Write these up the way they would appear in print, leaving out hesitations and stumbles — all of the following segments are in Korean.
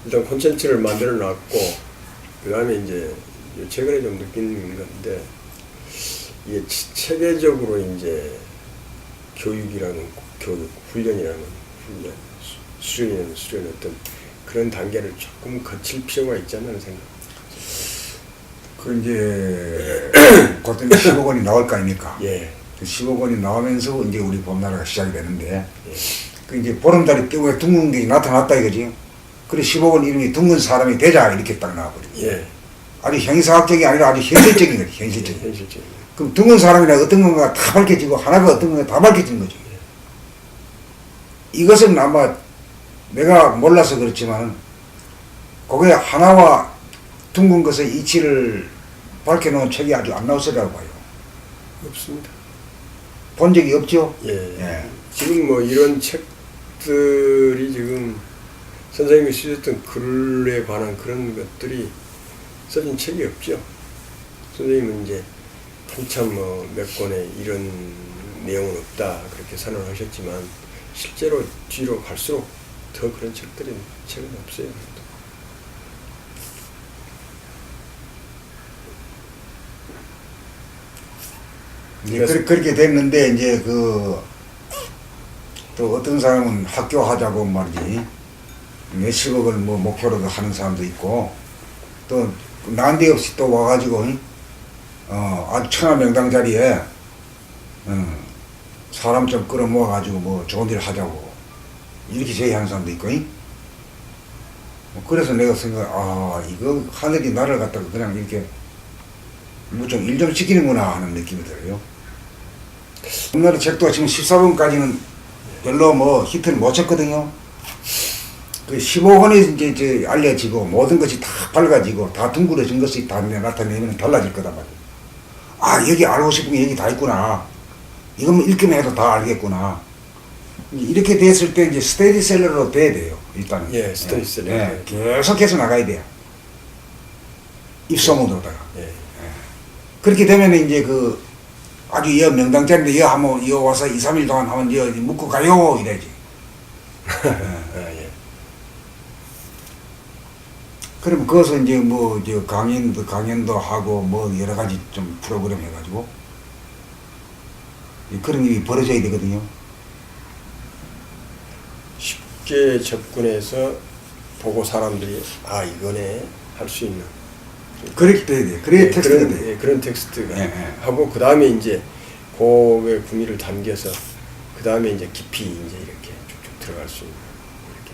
일단 콘텐츠를 만들어 놨고, 그 다음에 이제 최근에 좀 느끼는 건데, 이게 체계적으로 이제 교육이라는 교육, 훈련이라는 훈련, 수련이라는 수련 어떤 그런 단계를 조금 거칠 필요가 있지 않나 생각. 그 이제 곧 10억 원이 나올 거 아닙니까? 예. 그 10억 원이 나오면서 이제 우리 봄나라가 시작이 되는데, 그 이제 보름달이 뜨고 둥근 게 나타났다 이거지. 그래 10억 원 이름이 둥근 사람이 되자 이렇게 딱 나와버리죠. 예. 아주 형이상학적이 아니라 아주 현실적인 거지, 현실적인. 현실적인. 그럼 둥근 사람이나 어떤 건가 다 밝혀지고 하나가 어떤 건가 다 밝혀진 거죠. 이것은 아마 내가 몰라서 그렇지만 그게 하나와 둥근 것의 이치를 밝혀놓은 책이 아주 안 나왔으라고 봐요. 없습니다. 본 적이 없죠? 예. 예. 지금 뭐 이런 책들이 지금 선생님이 쓰셨던 글에 관한 그런 것들이 써진 책이 없죠. 선생님은 이제 한참 뭐 몇 권의 이런 내용은 없다 그렇게 선언하셨지만 실제로 뒤로 갈수록 더 그런 책은 없어요. 이제 그렇게 됐는데 이제 또 어떤 사람은 학교 하자고 말이지 몇십억을 뭐 목표로도 하는 사람도 있고 또 난데없이 또 와가지고 아주 천하명당 자리에 사람 좀 끌어모아가지고 뭐 좋은 일 하자고 이렇게 제의하는 사람도 있고 그래서 내가 이거 하늘이 나를 갖다가 그냥 이렇게 뭐 좀 일 좀 시키는구나 하는 느낌이 들어요. 옛날에 책도 지금 14번까지는 별로 뭐 히트를 못 쳤거든요. 그 15번이 이제 알려지고 모든 것이 다 밝아지고 다 둥그러진 것이 다 나타내면 달라질 거단 말이에요. 여기 알고 싶은 게 여기 다 있구나. 이것만 읽기만 해도 다 알겠구나. 이렇게 됐을 때 이제 스테디셀러로 돼야 돼요. 일단은. 예, 스테디셀러. 예, 계속해서 나가야 돼요. 입소문으로다가. 예. 그렇게 되면 이제 아주 명당자인데 한번 와서 2, 3일 동안 한번 묵고 가요 이래지. 예. 그럼 거기서 이제 뭐 강연도 하고 뭐 여러 가지 좀 프로그램 해가지고 그런 일이 벌어져야 되거든요. 쉽게 접근해서 보고 사람들이 이거네 할 수 있는. 그렇게 돼야 돼. 그래야 텍스트가 돼. 그런 텍스트가 예. 하고 그 다음에 이제 그의 구미를 담겨서 그 다음에 이제 깊이 이제 이렇게 쭉쭉 들어갈 수 있는 이렇게.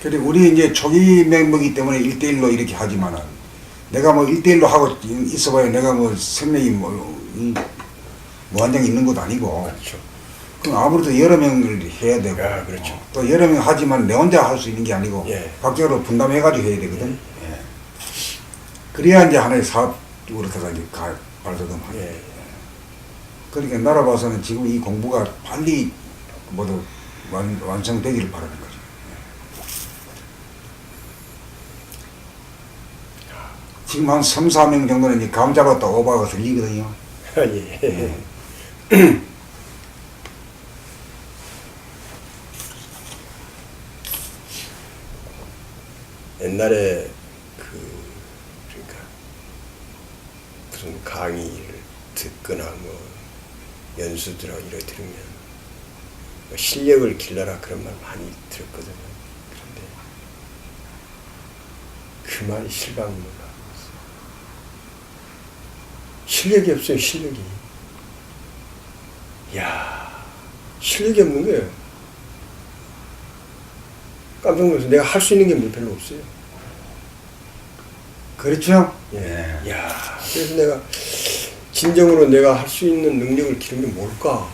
그리고 우리 이제 초기 멤버이기 때문에 1대1로 이렇게 하지만은 내가 뭐 1대1로 하고 있어봐야 내가 뭐 생명이 무한정 있는 것도 아니고. 그렇죠. 그럼 아무래도 여러 명을 해야 되고. 그렇죠. 또 여러 명 하지만 내 혼자 할 수 있는 게 아니고 각각으로 분담해가지고 해야 되거든. 예. 그래야 이제 하나의 사업으로 들어가지 발돋움하죠. 그러니까 나라 봐서는 지금 이 공부가 빨리 모두 완성되기를 바라는 거죠. 지금 한 3, 4명 정도는 이제 감 잡았다 오버가 들리거든요. 예. 옛날에 그러니까 무슨 강의를 듣거나 뭐 연수들하고 이래 들으면 뭐 실력을 길러라 그런 말 많이 들었거든요. 그런데 그 말이 실감을 못 하고 있어요. 실력이 없어요. 실력이. 실력이 없는 거예요. 깜짝 놀라서 내가 할 수 있는 게 뭐 별로 없어요. 그렇죠? 예. 그래서 내가 진정으로 내가 할 수 있는 능력을 기르는 게 뭘까?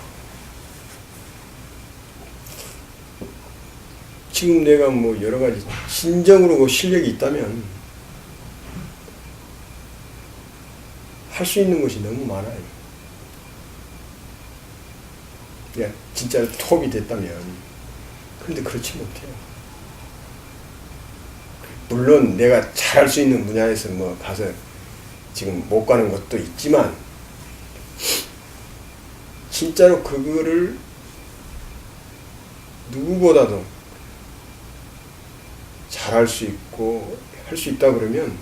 지금 내가 뭐 여러 가지 진정으로 그 실력이 있다면 할 수 있는 것이 너무 많아요. 진짜 톱이 됐다면. 그런데 그렇지 못해요. 물론 내가 잘할 수 있는 분야에서 뭐 가서 지금 못 가는 것도 있지만 진짜로 그거를 누구보다도 잘할 수 있고 할 수 있다 그러면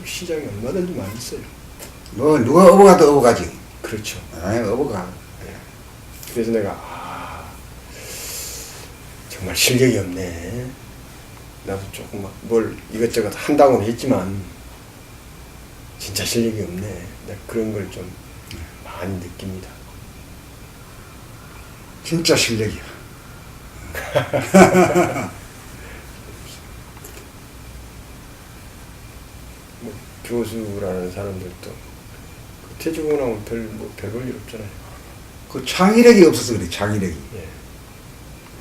시장에 얼마든지 많이 있어요. 뭐 누가 업어가도 업어가지. 그렇죠. 업어가. 그래서 내가 정말 실력이 없네. 나도 조금 막 뭘 이것저것 한다고는 했지만 진짜 실력이 없네. 내가 그런 걸 좀 많이 느낍니다. 진짜 실력이야. 뭐 교수라는 사람들도 퇴직하고 나면 별볼 일 없잖아요. 그 창의력이 없어서 그래. 창의력이. 예.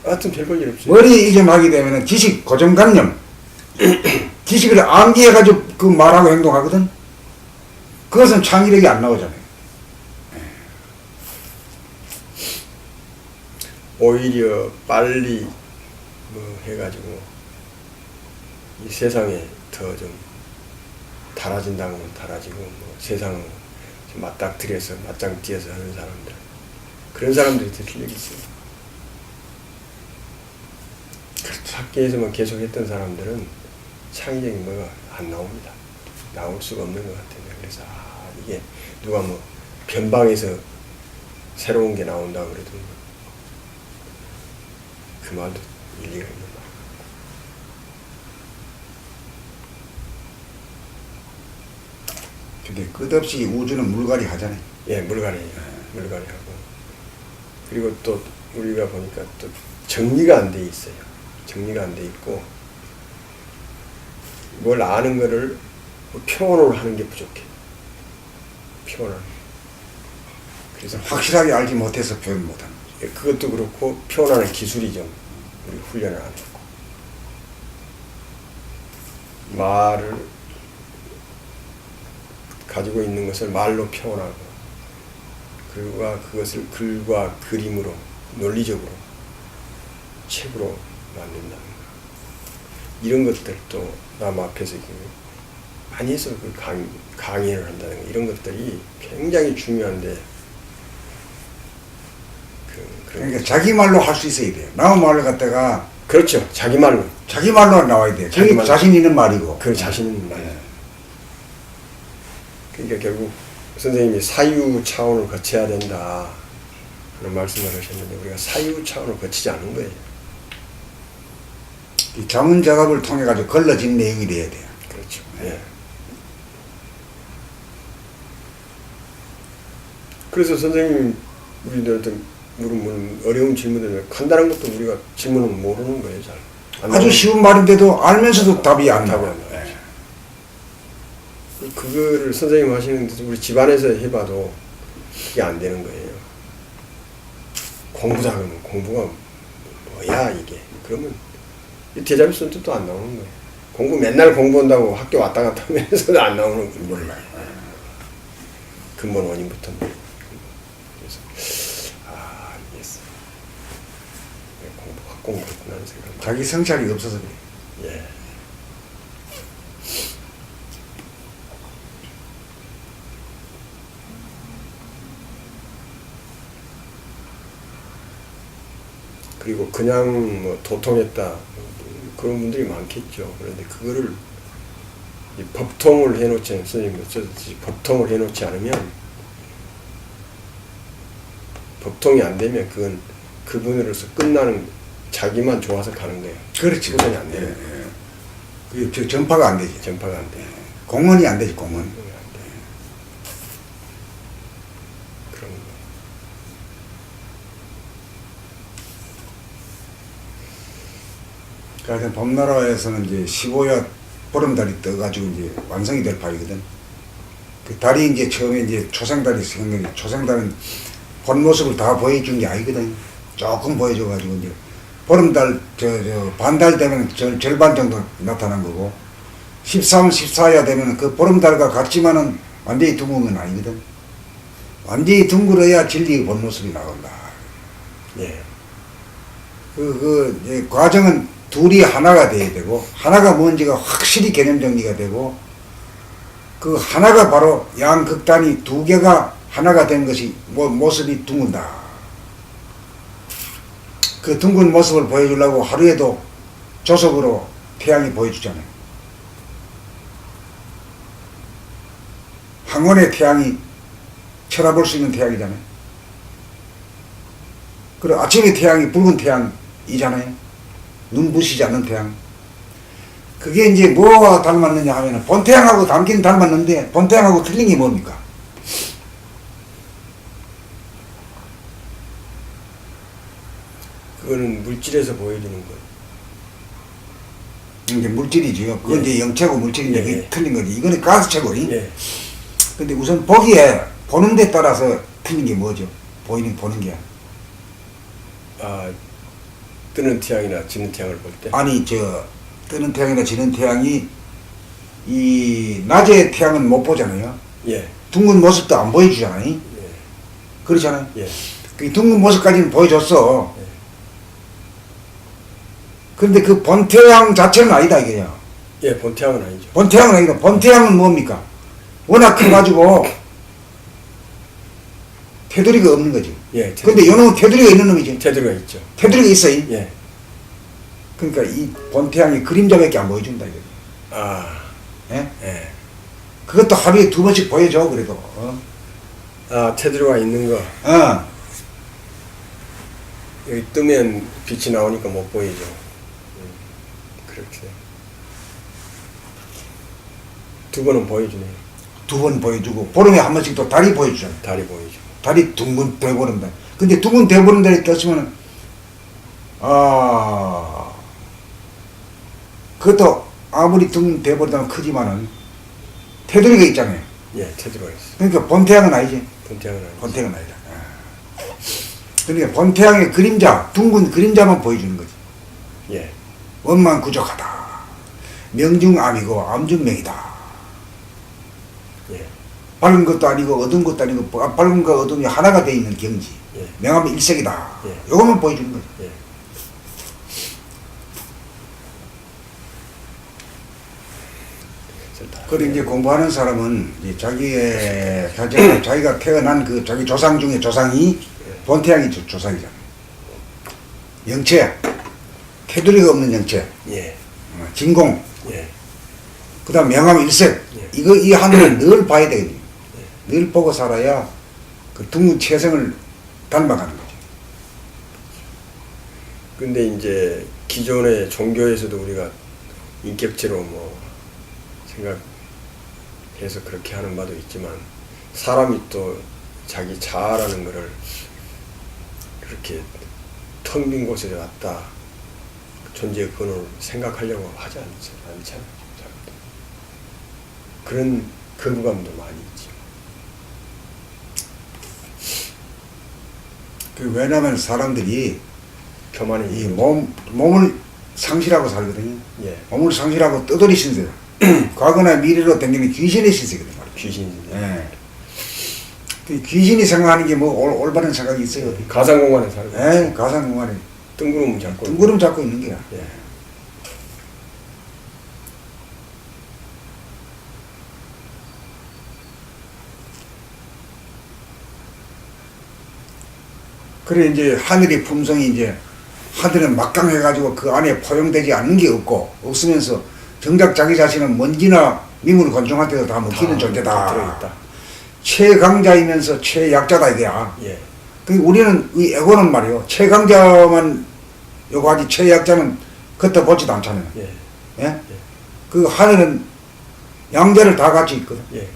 하여튼 별볼 일 없어요. 머리 이전하게 되면은 지식 고정관념. 지식을 암기해가지고 그 말하고 행동하거든. 그것은 창의력이 안 나오잖아요. 오히려 빨리 뭐 해가지고 이 세상에 더 좀 달아진다고 하면 달아지고 뭐 세상을 좀 맞닥뜨려서 맞짱 뛰어서 하는 사람들, 그런 사람들이 더 실력이 있어요. 학교에서만 계속 했던 사람들은 창의적인 뭐가 안 나옵니다. 나올 수가 없는 것 같아요. 그래서 이게 누가 뭐 변방에서 새로운 게 나온다 그래도 그 말도 일리가 있는 말. 근데 끝없이 우주는 물갈이 하잖아요. 예, 물갈이 하고, 그리고 또 우리가 보니까 또 정리가 안 돼 있어요. 정리가 안 돼 있고 뭘 아는 거를 표현을 하는 게 부족해. 표현을. 그래서 확실하게 알지 못해서 표현 못하는 거죠. 그것도 그렇고 표현하는 기술이 좀 우리 훈련을 안 했고, 말을 가지고 있는 것을 말로 표현하고, 그리고 그것을 글과 그림으로 논리적으로 책으로 만든다는 거, 이런 것들도 남 앞에서 많이 해서 그 강의를 한다는 거, 이런 것들이 굉장히 중요한데 그러니까 자기 말로 할 수 있어야 돼요. 남의 말을 갖다가 그렇죠. 자기 말로 나와야 돼요. 자기 자기 말로. 자신 있는 말이고. 그 자신 있는 말. 그러니까 결국 선생님이 사유 차원을 거쳐야 된다 그런 말씀을 하셨는데, 우리가 사유 차원을 거치지 않은 거예요. 이 자문 작업을 통해 가지고 걸러진 내용이 돼야 돼요. 그렇죠. 예. 그래서 선생님 우리들한테 물은 어려운 질문을 간단한 것도 우리가 질문은 모르는 거예요. 잘. 아주 쉬운 말인데도 알면서도 답이 안 나와요. 그거를 선생님 하시는데 우리 집안에서 해봐도 그게 안 되는 거예요. 공부다 그러면 공부가 뭐야 이게. 그러면 이 대자뷰 선택도 안 나오는 거예요. 공부 맨날 공부한다고 학교 왔다 갔다 하면서도 안 나오는 거예요. 몰라요. 근본 원인부터. 그래서 알겠어. 공부했구나 하는 생각. 자기 성찰이 없어서 그래요. 예. 그리고 그냥 뭐 도통했다 그런 분들이 많겠죠. 그런데 그거를 이 법통을 해놓지, 선생님 어쩌듯이 법통을 해놓지 않으면, 법통이 안 되면 그건 그분으로서 끝나는, 자기만 좋아서 가는 거예요. 그렇지. 구성이 안 돼요. 그게 전파가 안 되지. 전파가 안 돼요. 공헌이 안 되지, 공헌. 안 돼요. 그런 거. 그러니까 범나라에서는 이제 15야 보름달이 떠가지고 이제 완성이 될 판이거든. 그 달이 이제 처음에 이제 초생달이 생겼는데, 초생달은 본 모습을 다 보여준 게 아니거든. 조금 보여줘가지고 이제 보름달 반달 되면 절반 정도 나타난 거고, 13, 14야 되면 그 보름달과 같지만은 완전히 둥근 건 아니거든. 완전히 둥글어야 진리의 본 모습이 나온다. 예. 이 과정은 둘이 하나가 돼야 되고, 하나가 뭔지가 확실히 개념 정리가 되고, 그 하나가 바로 양극단이 두 개가 하나가 된 것이 모습이 둥근다. 그 둥근 모습을 보여주려고 하루에도 조석으로 태양이 보여주잖아요. 항원의 태양이 쳐다볼 수 있는 태양이잖아요. 그리고 아침의 태양이 붉은 태양이잖아요. 눈부시지 않는 태양. 그게 이제 뭐가 닮았느냐 하면은 본태양하고 닮긴 닮았는데 본태양하고 틀린 게 뭡니까? 그거는 물질에서 보여주는 거. 이제 물질이지요. 그건 예. 이제 영체고 물질인데 예, 그게 예. 틀린 거지. 이거는 가스체고. 예. 근데 우선 보기에 보는 데 따라서 틀린 게 뭐죠? 보는 게. 아, 뜨는 태양이나 지는 태양을 볼 때. 아니 뜨는 태양이나 지는 태양이 이 낮에 태양은 못 보잖아요. 예. 둥근 모습도 안 보여주잖아요. 예. 그렇잖아요. 예. 그 둥근 모습까지는 보여줬어. 예. 근데 그 본태양 자체는 아니다 이게요. 예, 본 태양은 아니죠. 본태양은 아니다. 본태양은 뭡니까? 워낙 커가지고 테두리가 없는 거지. 예. 근데 요놈은 테두리가 있는 놈이지. 테두리가 있죠. 테두리가 있어요. 예. 그러니까 이 본태양이 그림자밖에 안 보여준다 이거지. 아. 예? 예. 그것도 하루에 2번씩 보여줘 그래도. 아, 테두리가 있는 거. 어. 여기 뜨면 빛이 나오니까 못 보이죠. 그렇게. 두 번은 보여주네요. 2번 보여주고 보름에 한 번씩 또 달이 보여주잖아. 달이 보이죠. 달이 둥근 돼버린다. 근데 둥근 돼버린다를 떴으면 그것도 아무리 둥근 돼버리다면 크지만은 테두리가 있잖아요. 예, 테두리가 있어. 그러니까 본태양은 아니지. 본 태양은 아니죠. 본태양은 아니다. 그러니까 본태양의 그림자, 둥근 그림자만 보여주는 거지. 예. 원만 구족하다. 명중암이고 암중명이다. 예. 밝은 것도 아니고 어두운 것도 아니고 밝음과 어둠이 하나가 되어 있는 경지. 예. 명암의 일색이다. 예. 요것만 보여주는 거지. 예. 그리고 이제 공부하는 사람은 이제 자기가 태어난 그 자기 조상 중에 조상이 본태양이 조상이잖아요. 영체, 테두리가 없는 영체, 예. 진공, 예. 그 다음 명암 일색. 예. 이 하늘을 늘 봐야 되거든요. 늘 보고 살아야 그 둥근 체성을 닮아가는 거죠. 근데 이제 기존의 종교에서도 우리가 인격체로 뭐 생각해서 그렇게 하는 바도 있지만 사람이 또 자기 자아라는 거를 그렇게 텅 빈 곳에 왔다 존재의 근원을 생각하려고 하지 않잖아요. 그런 거부감도 많이 있죠. 왜냐하면 사람들이 교만이 이 몸을 상실하고 살거든요. 예. 몸을 상실하고 떠돌이 신세. 과거나 미래로 당기는 귀신의 신세거든요. 귀신인데 예. 그 귀신이 생각하는 게 뭐 올바른 생각이 있어요. 가상공간에 살고 예, 가상공간에 뜬구름 잡고 둥그름 잡고 있는 거야. 예. 그래 이제 하늘의 품성이 이제 하늘은 막강해가지고 그 안에 포용되지 않는 게 없으면서 정작 자기 자신은 먼지나 미물 곤충한테도 다 먹히는 존재다. 들어있다. 최강자이면서 최약자다 이게야. 예. 그 우리는 이 에고는 말이요 최강자만 요거 하지 최약자는 겉에 보지도 않잖아요. 예. 예? 그 하늘은 양자를 다 같이 있거든. 예.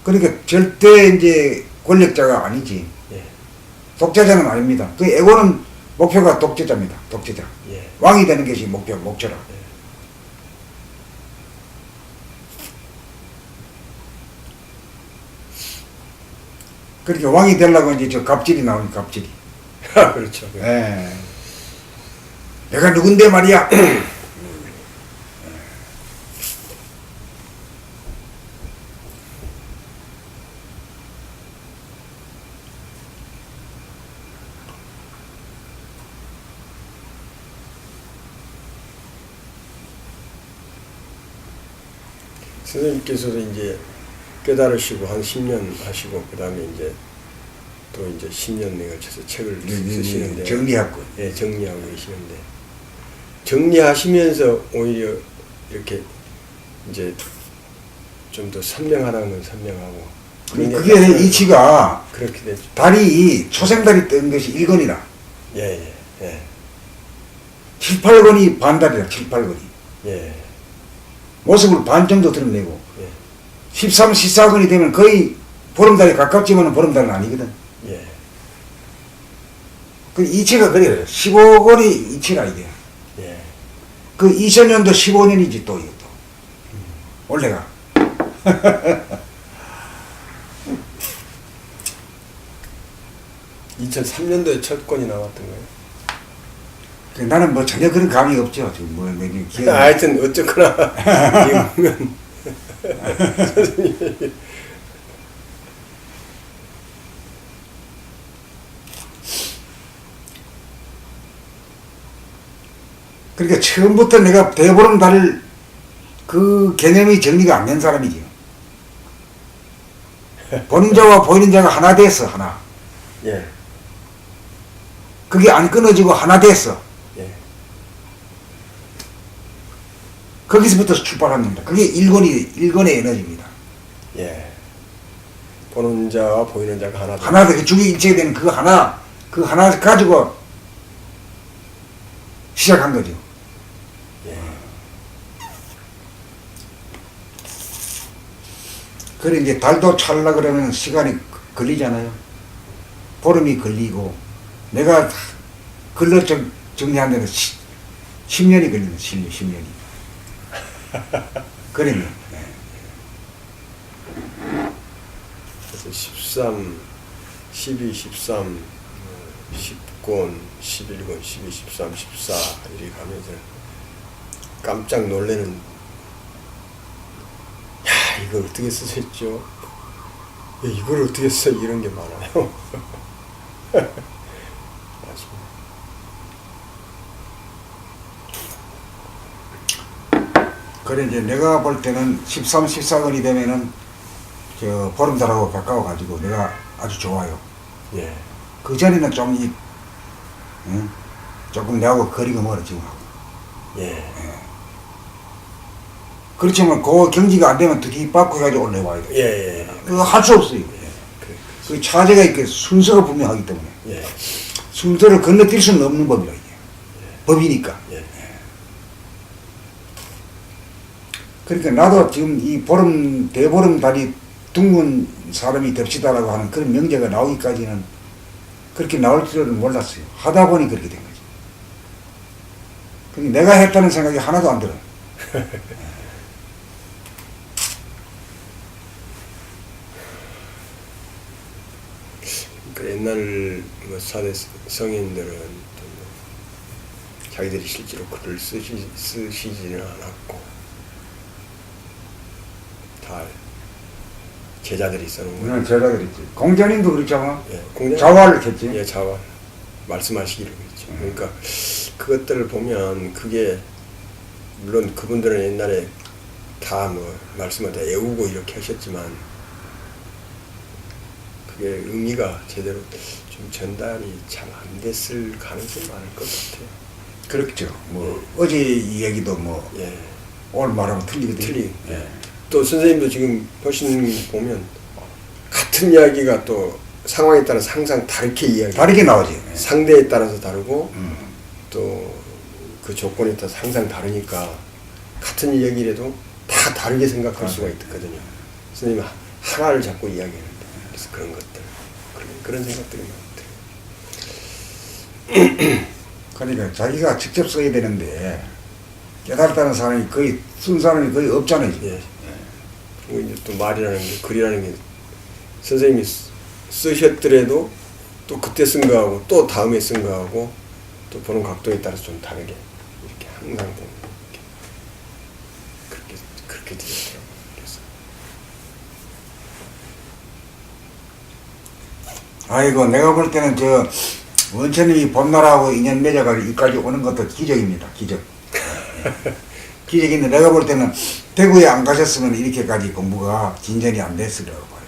그러니까 절대 이제 권력자가 아니지. 예. 독재자는 아닙니다. 그 에고는 목표가 독재자입니다. 독재자. 예. 왕이 되는 것이 목표라. 그렇게 왕이 되려고 이제 저 갑질이 나오니 갑질이. 그렇죠. 예. 내가 누군데 말이야. 선생님께서도 이제 깨달으시고 한 10년 하시고 그 다음에 이제 또 이제 10년 내걸쳐서 책을 쓰시는데 정리하고 예, 정리하고 계시는데 정리하시면서 오히려 이렇게 이제 좀 더 선명하다는 건 선명하고 그게 이치가 그렇게 되죠. 달이 초생달이 뜬 것이 1건이라 예, 예, 7, 8건이 반달이라 7, 8건이 예, 모습을 반 정도 드러내고 예, 13, 14건이 되면 거의 보름달에 가깝지만 보름달은 아니거든. 예, 그 이치가 그래요. 15건이 이치라 이게. 예. 그 2000년도 15년이지 또 이것도. 원래가. 2003년도에 첫 건이 나왔던 거예요. 나는 뭐 전혀 그런 감이 없죠. 지금 뭐 내게 기억. 하여튼 어쨌거나 이면 선생님 그러니까 처음부터 내가 대보름달을 그 개념이 정리가 안 된 사람이지. 보는 자와 보이는 자가 하나 됐어, 하나. 예, 그게 안 끊어지고 하나 됐어. 예, 거기서부터 출발합니다. 그게 일권의 에너지입니다. 예. 보는 자와 보이는 자가 하나. 하나 되게 중이 일체되는 그 하나 가지고 시작한 거죠. 예, 그래 이제 달도 찰라 그러면 시간이 걸리잖아요. 보름이 걸리고 내가 글로 정리한 데는 10년이 걸리는 10년이. 그러면 그래서 13, 12, 13, 10권, 11권, 12, 13, 14 이렇게 가면서 깜짝 놀래는 야 이걸 어떻게 쓰셨죠? 야, 이걸 어떻게 써? 이런 게 많아요. 맞습니다. 그래 이제 내가 볼 때는 13, 14건이 되면은 저 보름달하고 가까워 가지고 내가 아주 좋아요. 예, 그 전에는 좀 조금 내하고 거리가 멀어지고 하고. 예, 그렇지만 그 경지가 안 되면 더 뒷바퀴 가지고 올라와야 돼. 예, 예. 그거 할 수 없어요. 그, 그 차제가 이렇게 순서가 분명하기 때문에 예, 순서를 건너뛸 수는 없는 법이라 이게. 법이니까. 예, 그러니까 나도 지금 이 대보름달이 둥근 사람이 됩시다라고 하는 그런 명제가 나오기까지는 그렇게 나올 줄은 몰랐어요. 하다 보니 그렇게 된 거지. 근데 내가 했다는 생각이 하나도 안 들어. 그 옛날 뭐 사대 성인들은 또 뭐 자기들이 실제로 글을 쓰시지는 않았고 다 제자들이 써놓은 거예요. 그냥 제가 그랬지. 공자님도 그랬잖아. 예, 공자 자화를 켰지. 예, 자화 말씀하시기로 했죠. 그러니까 그것들을 보면 그게 물론 그분들은 옛날에 다 뭐 말씀을 다 외우고 이렇게 하셨지만 그게 의미가 제대로 좀 전달이 잘 안 됐을 가능성이 많을 것 같아요. 그렇죠. 뭐 어제 이 얘기도 뭐 예, 오늘 말하면 틀리거든요. 틀리. 예. 또 선생님도 지금 보면 같은 이야기가 또 상황에 따라서 항상 다르게 이야기. 다르게 나오지. 상대에 따라서 다르고 또 그 조건에 따라서 항상 다르니까 같은 이야기라도 다 다르게 생각할 수가 있거든요. 선생님이 하나를 잡고 이야기하는데 그래서 그런 것들 그런 생각들이 많더라고요. 그러니까 자기가 직접 써야 되는데 깨달았다는 사람이 거의 쓴 사람이 거의 없잖아요. 지금. 예. 그리고 이제 또 말이라는 게 글이라는 게 선생님이 쓰셨더라도 또 그때 쓴 거하고 또 다음에 쓴 거하고 또 보는 각도에 따라서 좀 다르게 이렇게 항상 보면 그렇게 되더라고요. 그래서 아이고 내가 볼 때는 저 원천님이 봄나라하고 인연 맺어가 여기까지 오는 것도 기적입니다. 기적. 기적인데 내가 볼 때는 대구에 안 가셨으면 이렇게까지 공부가 진전이 안 됐을 거라고 봐요.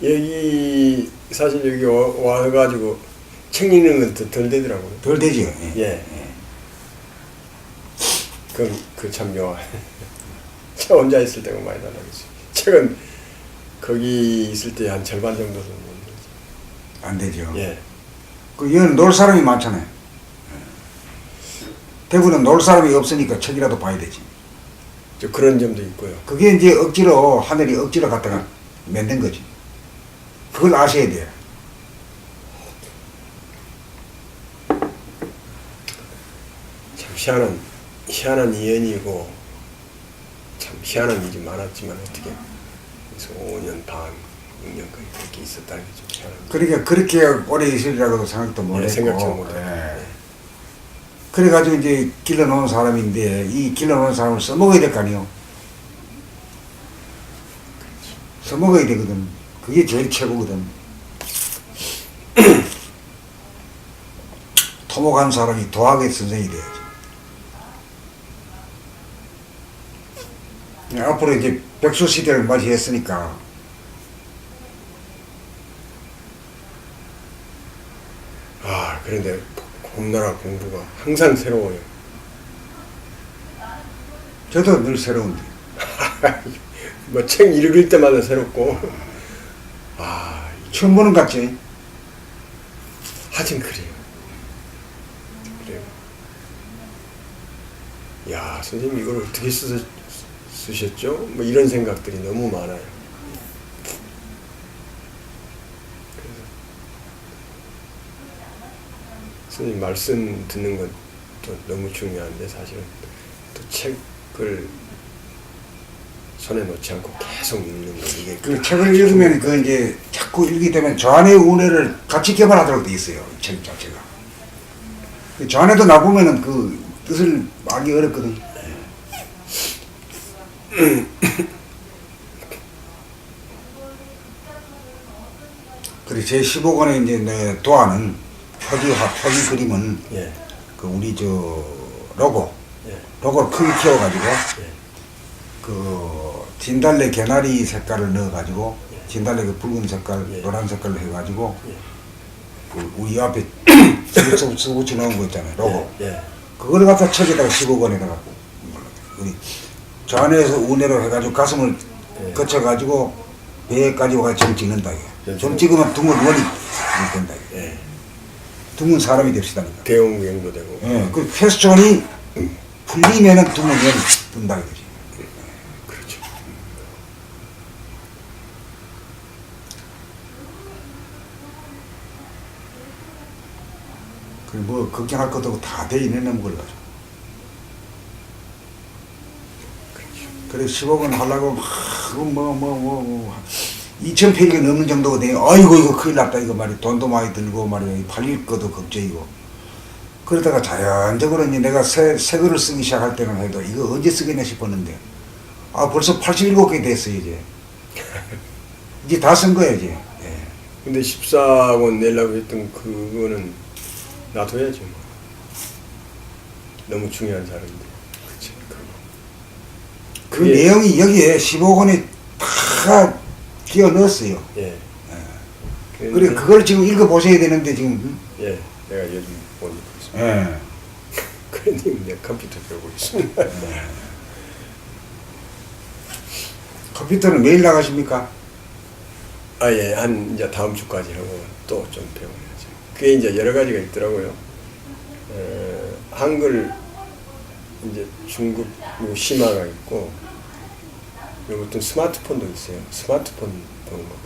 여기 사실 여기 와가지고 책 읽는 건 더 덜 되더라고요. 덜 되죠. 예. 예. 그 참 묘하. 저 혼자 있을 때가 많이 달라졌어요. 책은 거기 있을 때 한 절반 정도는 못 안 되죠. 예. 그 여기는 놀 사람이 많잖아요. 대부분 놀 사람이 없으니까 책이라도 봐야 되지. 저 그런 점도 있고요. 그게 이제 억지로 하늘이 억지로 갖다가 만든 거지. 그걸 아셔야 돼요. 참 희한한 인연이고 참 희한한 일이 많았지만 어떻게 그래서 5년 반, 6년까지 그렇게 있었다는 게 좀 희한한. 그러니까 그렇게 오래 있으리라고도 생각도 못했고. 생각도 못했고. 예. 그래가지고 이제 길러놓은 사람인데 이 길러놓은 사람을 써먹어야 될 거 아니에요. 써먹어야 되거든. 그게 제일 최고거든. 토목한 사람이 도학의 선생이 돼야지. 앞으로 이제 백수 시대를 맞이했으니까 그런데 봄나라 공부가 항상 새로워요. 저도 늘 새로운데. 뭐 책 읽을 때마다 새롭고 처음 보는 것 같지? 하긴 그래요. 야, 선생님 이걸 어떻게 쓰셨죠? 뭐 이런 생각들이 너무 많아요. 그래서 선생님 말씀 듣는 것도 너무 중요한데 사실은 또 책을 손에 놓지 않고 계속 읽는 거 이게 그 책을 읽으면 그 이제 자꾸 읽게 되면 저 안의 운해를 같이 개발하도록 돼 있어요. 이 책 자체가. 저 안에도 나보면은 그 뜻을 알기 어렵거든. 그리고 제 15권의 이제 내 도안은 표지 그림은 예. 그 우리 저 로고를 크게 키워가지고 그 진달래 개나리 색깔을 넣어가지고 진달래 그 붉은 색깔, 노란 색깔로 해가지고 그 우리 앞에 써 붙여 놓은 거 있잖아요. 로고. 그걸 갖다 책에다가 15권에다가 우리 저 안에서 운해로 해가지고 가슴을 거쳐가지고 배까지 와서 점 찍는다. 점 찍으면 둥근 원이 된다. 둥근 사람이 됩시다니까. 대형경도 되고. 그 패스존이 풀리면은 둥근 원이 든다 이거지. 그렇죠. 그 뭐 걱정할 것도 없고 다 돼 있는 걸 가지고. 그래 10억원 하려고 막 2,000페이지가 넘는 정도가 돼. 아이고 이거 큰일 났다 이거 말이야. 돈도 많이 들고 말이야. 팔릴 것도 걱정이고. 그러다가 자연적으로 이제 내가 새 거를 쓰기 시작할 때는 해도 이거 언제 쓰겠냐 싶었는데 벌써 87개 됐어요 이제. 이제 다 쓴 거야 이제. 근데 14권 내려고 했던 그거는 놔둬야죠. 뭐. 너무 중요한 사람인데. 그치. 그 내용이 여기에 15권에 다 끼워 넣었어요. 그래 그걸 지금 읽어 보셔야 되는데 지금. 내가 요즘 보고 있습니다. 그러니 내가 컴퓨터 배우고 있습니다. 컴퓨터는 매일 나가십니까? 한 이제 다음 주까지 하고 또 좀 배워야죠. 그게 이제 여러 가지가 있더라고요. 한글 이제 중국 심화가 있고, 그리고 또 스마트폰도 있어요.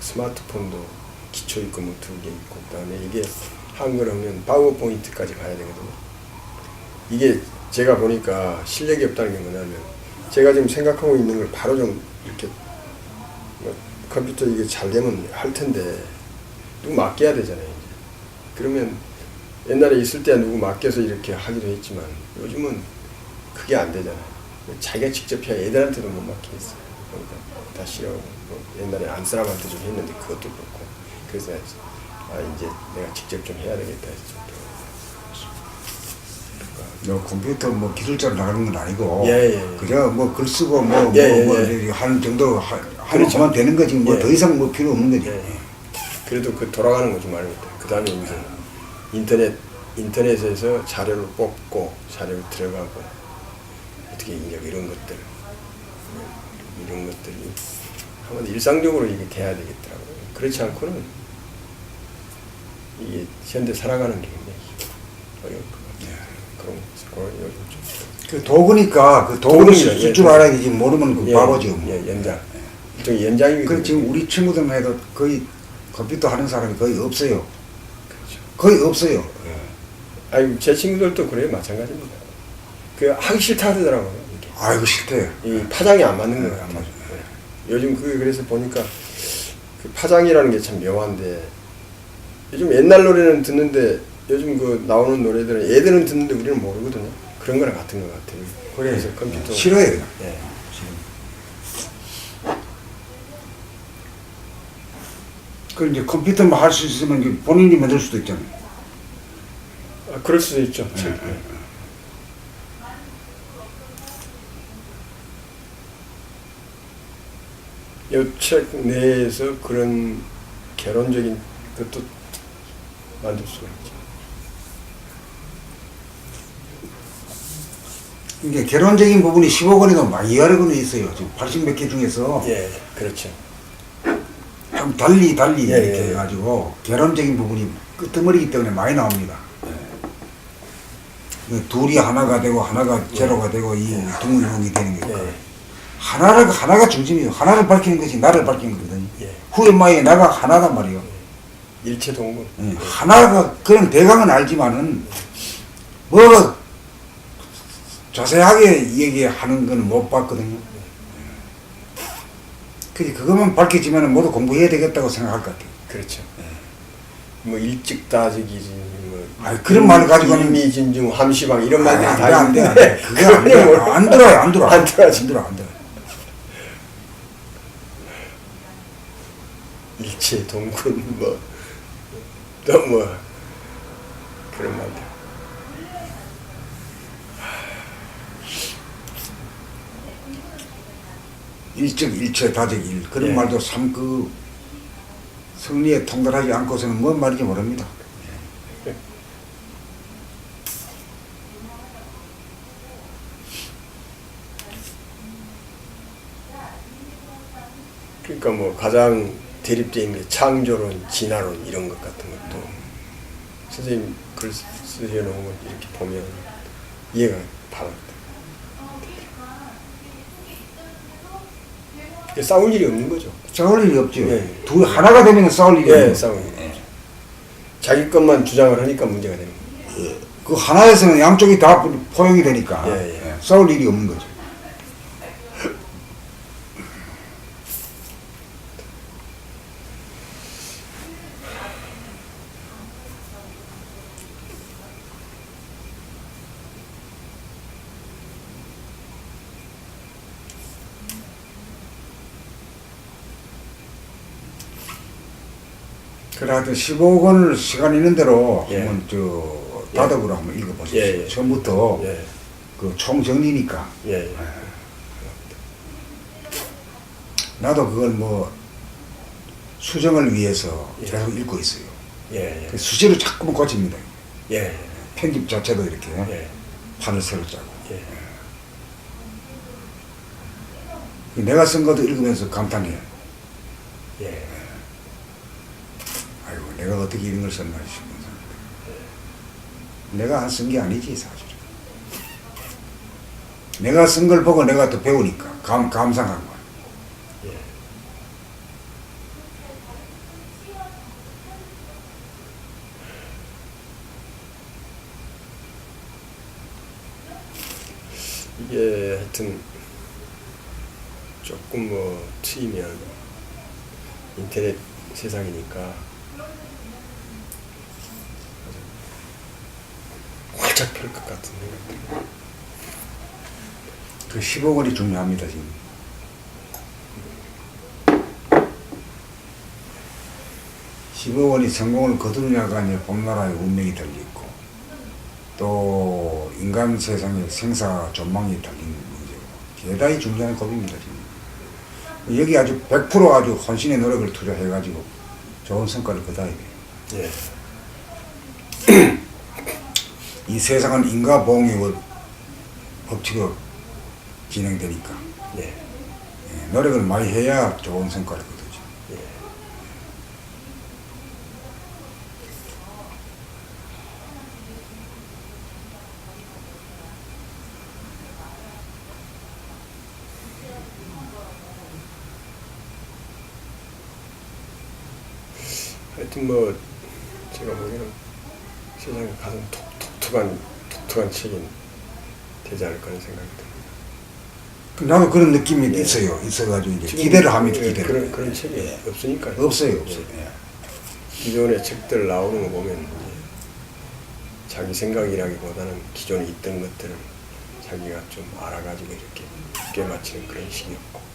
스마트폰도 기초 있고 뭐 2개 있고, 그다음에 이게 한글 하면 파워포인트까지 가야 되거든요. 이게 제가 보니까 실력이 없다는 게 뭐냐면, 제가 지금 생각하고 있는 걸 바로 좀 이렇게 컴퓨터 이게 잘 되면 할 텐데 누구 맡겨야 되잖아요. 이제. 그러면 옛날에 있을 때 누구 맡겨서 이렇게 하기도 했지만 요즘은 그게 안 되잖아요. 자기가 직접 해야 애들한테도 못 맡기겠어요. 그러니까 다 싫어하고 옛날에 안 사람한테 좀 했는데 그것도 그렇고 그래서 이제 내가 직접 좀 해야 되겠다 해서 좀 너 컴퓨터 뭐 기술자로 나가는 건 아니고 그저 뭐 글 쓰고 하는 정도 하면 그만 되는 거지 뭐 더 이상 뭐 필요 없는 거지. 그래도 그 돌아가는 거 좀 알고 그 다음에 이제 인터넷에서 자료를 뽑고 자료를 들어가고 어떻게 이런 것들이 한번 일상적으로 이게 돼야 되겠더라고요. 그렇지 않고는 이게 현대 살아가는 게 굉장히 어려울 것 같아요. 그런 요즘 좀. 그 도구니까 그 도구를 쓸 줄 알아야 되지 모르면 그 바보죠. 뭐. 연장. 일종의 연장이. 그 지금 우리 친구들만 해도 거의 컴퓨터 하는 사람이 거의 없어요. 그렇죠. 거의 없어요. 아니 제 친구들도 그래요. 마찬가지입니다. 그 하기 싫다 하더라고요. 이게. 아이고 싫대요. 이 파장이 안 맞는 거예요. 안 맞아요. 요즘 그래서 보니까 그 파장이라는 게 참 묘한데 요즘 옛날 노래는 듣는데 요즘 그 나오는 노래들은 애들은 듣는데 우리는 모르거든요. 그런 거랑 같은 것 같아요. 그래서 컴퓨터 싫어요. 예. 그 이제 컴퓨터만 할 수 있으면 이제 본인이 만들 수도 있잖아요. 아, 그럴 수도 있죠. 이 책 내에서 그런 개론적인 것도 만들 수가 있죠. 이게 개론적인 부분이 15권에도 많이 여러 권이 있어요. 지금 80몇 개 중에서 예, 그렇죠. 좀 달리 예, 이렇게 예. 해가지고 개론적인 부분이 끄트머리이기 때문에 많이 나옵니다. 둘이 하나가 되고 하나가 제로가 되고 이 둥글둥글이 되는 거니까 예. 하나가 중심이에요. 하나를 밝히는 것이 나를 밝히는 거거든요. 예. 후에 나가 하나단 말이에요. 일체 동물. 예, 하나가 그런 대강은 알지만은 뭐가 자세하게 얘기하는 건 못 봤거든요. 그래 그것만 밝혀지면 모두 공부해야 되겠다고 생각할 것 같아요. 그렇죠. 뭐 일찍 따지기지 뭐. 그런 말을 가지고는 의미진중 함시방 이런 말들이 다 안 돼. 있는데 그게 안 돼. 안 들어요. 안 들어가지. 안 들어. 일체 동군 뭐 또 뭐 그런 말들. 일적 일체 다적 일 그런 예. 말도 참 그 성리에 통달하지 않고서는 뭔 말인지 모릅니다. 그러니까 뭐 가장 대립되는 게 창조론, 진화론 이런 것 같은 것도 선생님 글 쓰셔놓은 걸 이렇게 보면 이해가 바로 돼. 싸울 일이 없는 거죠. 싸울 일이 없죠. 예. 둘 하나가 되면 싸울 일이 예, 없는 싸울 일. 자기 것만 주장을 하니까 문제가 되는 거예요. 그 하나에서는 양쪽이 다 포용이 되니까 예. 싸울 일이 없는 거죠. 그래 하여튼 15권을 시간 있는 대로 예. 한번 저 다독으로 한번 읽어보십시오. 예, 예. 처음부터 예, 그 총정리니까 예, 나도 그걸 뭐 수정을 위해서 예. 계속 읽고 있어요. 예, 그 수시로 자꾸만 고칩니다. 예, 편집 자체도 이렇게 예, 판을 새로 짜고. 예. 내가 쓴 것도 읽으면서 감탄해요. 예. 아이고 내가 어떻게 이런 걸 썼나 싶은 생각. 내가 안 쓴 게 아니지 사실은. 내가 쓴 걸 보고 내가 또 배우니까 감상한 거야. 이게 하여튼 조금 뭐 트이면 인터넷 세상이니까 활짝 펼 것 같은 생각. 그 15권이 중요합니다 지금. 15권이 성공을 거두느냐가 아니라 봄나라의 운명이 달려있고 또 인간 세상의 생사 전망이 달린 문제고 대단히 중요한 겁입니다 지금. 여기 아주 100% 아주 헌신의 노력을 투자해가지고 좋은 성과를 거둬야 돼요. 예. 이 세상은 인과 보응의 법칙으로 진행되니까 예. 예, 노력을 많이 해야 좋은 성과를 거두죠. 예. 하여튼 뭐 제가 보기에는 세상에 가장 독특한 책이 되지 않을까 하는 생각이 듭니다. 나도 그런 느낌이 예. 있어가지고 이제 지금 기대를 합니다. 예, 기대를. 그런 책이 예. 없으니까요. 없어요. 예. 기존의 책들 나오는 거 보면 이제 자기 생각이라기보다는 기존에 있던 것들을 자기가 좀 알아가지고 이렇게 꿰맞히는 그런 식이었고